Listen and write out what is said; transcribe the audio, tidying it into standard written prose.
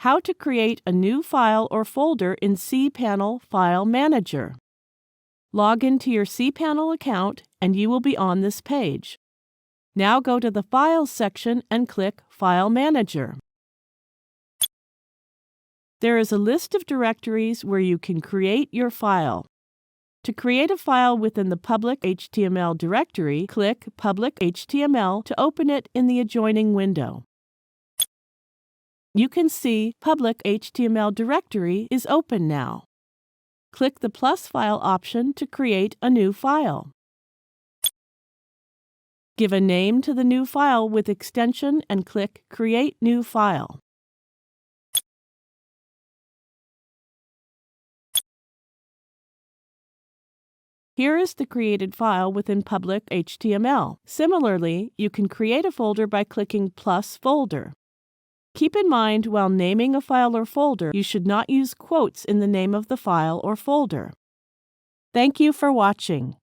How to create a new file or folder in cPanel File Manager. Log into your cPanel account and you will be on this page. Now go to the Files section and click File Manager. There is a list of directories where you can create your file. To create a file within the public HTML directory, click Public HTML to open it in the adjoining window. You can see Public HTML directory is open now. Click the plus file option to create a new file. Give a name to the new file with extension and click Create New File. Here is the created file within Public HTML. Similarly, you can create a folder by clicking plus folder. Keep in mind, while naming a file or folder, you should not use quotes in the name of the file or folder. Thank you for watching.